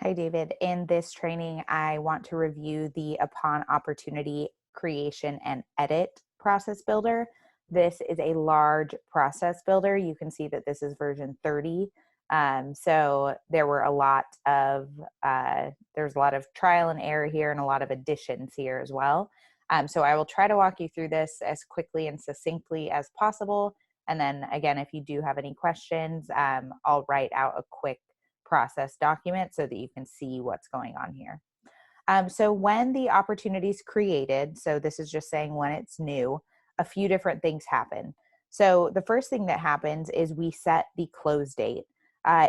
Hi, David. In this training, I want to review the Upon Opportunity Creation and Edit process builder. This is a large process builder. You can see that this is version 30. So there were a lot of there's a lot of trial and error here and a lot of additions here as well. So I will try to walk you through this as quickly and succinctly as possible. And then again, if you do have any questions, I'll write out a quick process document so that you can see what's going on here. So when the opportunity is created, so this is just saying when it's new, a few different things happen. So the first thing that happens is we set the close date.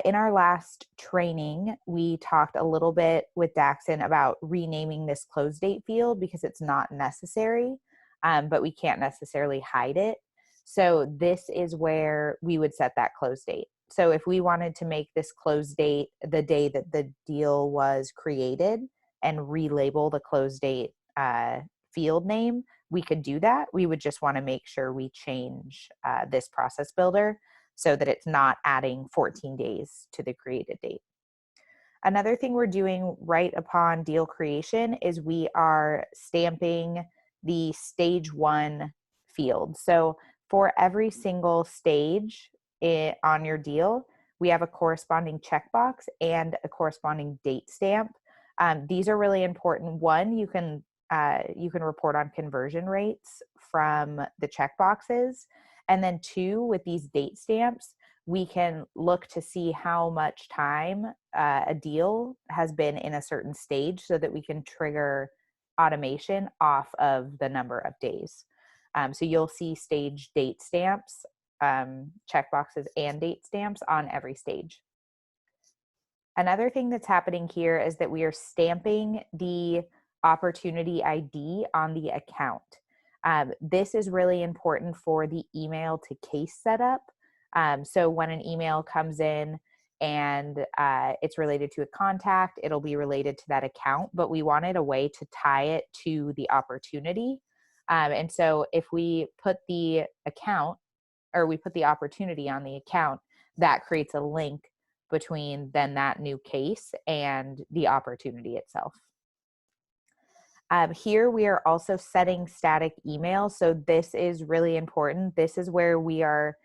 In our last training, we talked a little bit with Daxon about renaming this close date field because it's not necessary, but we can't necessarily hide it. So this is where we would set that close date. So if we wanted to make this close date the day that the deal was created and relabel the close date field name, we could do that. We would just want to make sure we change this process builder so that it's not adding 14 days to the created date. Another thing we're doing right upon deal creation is we are stamping the stage 1 field. So for every single stage on your deal, we have a corresponding checkbox and a corresponding date stamp. These are really important. One, you can report on conversion rates from the checkboxes. And then two, with these date stamps, we can look to see how much time a deal has been in a certain stage so that we can trigger automation off of the number of days. So you'll see stage date stamps, checkboxes and date stamps on every stage. Another thing that's happening here is that we are stamping the opportunity ID on the account. This is really important for the email to case setup. So when an email comes in and it's related to a contact, it'll be related to that account, but we wanted a way to tie it to the opportunity. And so if we put the account or we put the opportunity on the account, that creates a link between then that new case and the opportunity itself. Here we are also setting static email. So this is really important. This is where we are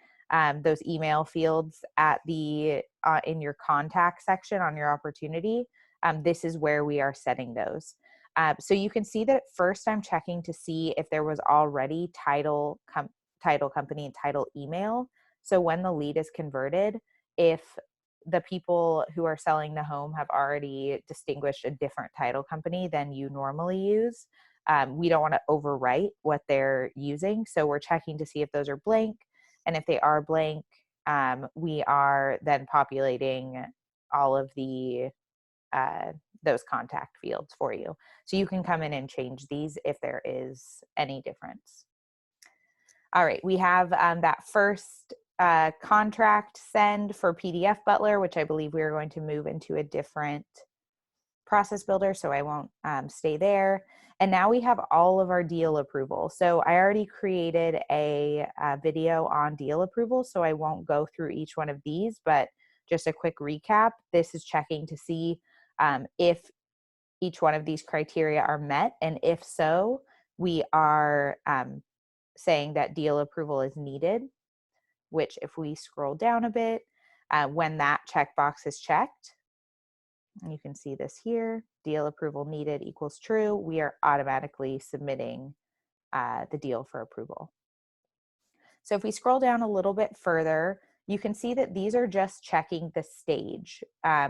those email fields at the in your contact section on your opportunity. This is where we are setting those. So you can see that at first I'm checking to see if there was already title company and title email. So when the lead is converted, if the people who are selling the home have already distinguished a different title company than you normally use, we don't want to overwrite what they're using. So we're checking to see if those are blank. And if they are blank, we are then populating all of the those contact fields for you. So you can come in and change these if there is any difference. All right, we have that first contract send for PDF Butler, which I believe we are going to move into a different process builder, so I won't stay there. And now we have all of our deal approval. So I already created a video on deal approval, so I won't go through each one of these, but just a quick recap. This is checking to see if each one of these criteria are met, and if so, we are saying that deal approval is needed, which if we scroll down a bit, when that checkbox is checked, and you can see this here, deal approval needed equals true, we are automatically submitting the deal for approval. So if we scroll down a little bit further, you can see that these are just checking the stage.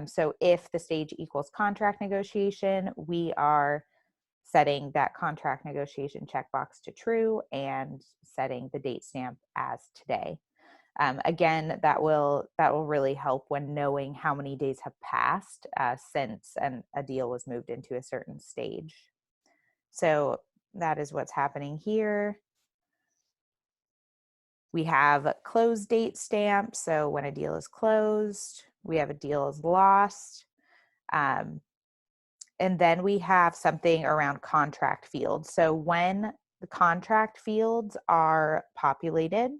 So if the stage equals contract negotiation, we are setting that contract negotiation checkbox to true and setting the date stamp as today. Again, that will really help when knowing how many days have passed since a deal was moved into a certain stage. So that is what's happening here. We have a close date stamp. So when a deal is closed, we have a deal is lost. And then we have something around contract fields. So when the contract fields are populated,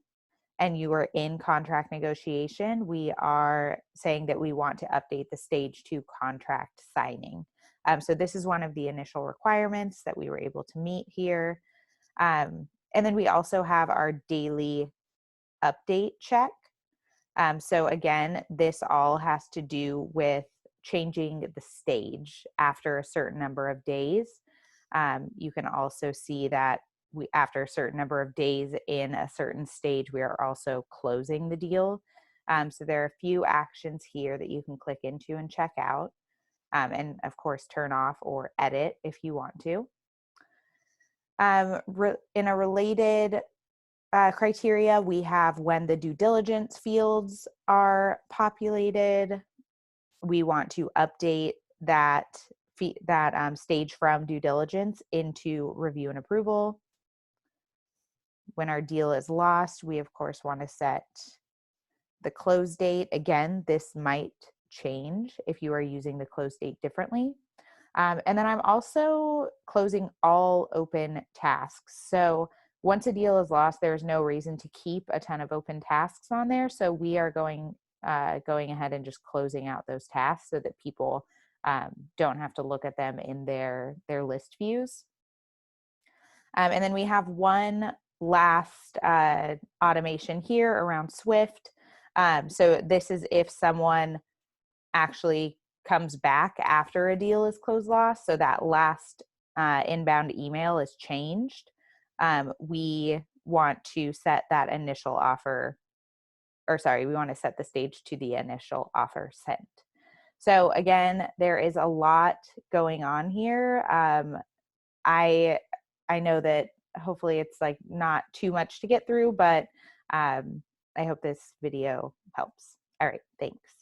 and you are in contract negotiation, we are saying that we want to update the stage 2 contract signing. So this is one of the initial requirements that we were able to meet here. And then we also have our daily update check. So again, this all has to do with changing the stage after a certain number of days. You can also see that after a certain number of days in a certain stage, we are also closing the deal. So there are a few actions here that you can click into and check out. And of course, turn off or edit if you want to. In a related criteria, we have when the due diligence fields are populated. We want to update that stage from due diligence into review and approval. When our deal is lost, we of course want to set the close date. Again, this might change if you are using the close date differently. And then I'm also closing all open tasks. So once a deal is lost, there's no reason to keep a ton of open tasks on there. So we are going ahead and just closing out those tasks so that people don't have to look at them in their list views. And then we have one last automation here around Swift. So this is if someone actually comes back after a deal is closed lost, so that last inbound email is changed. We want to set that initial offer, we want to set the stage to the initial offer sent. So again, there is a lot going on here. I know that hopefully it's like not too much to get through, but I hope this video helps. All right, thanks.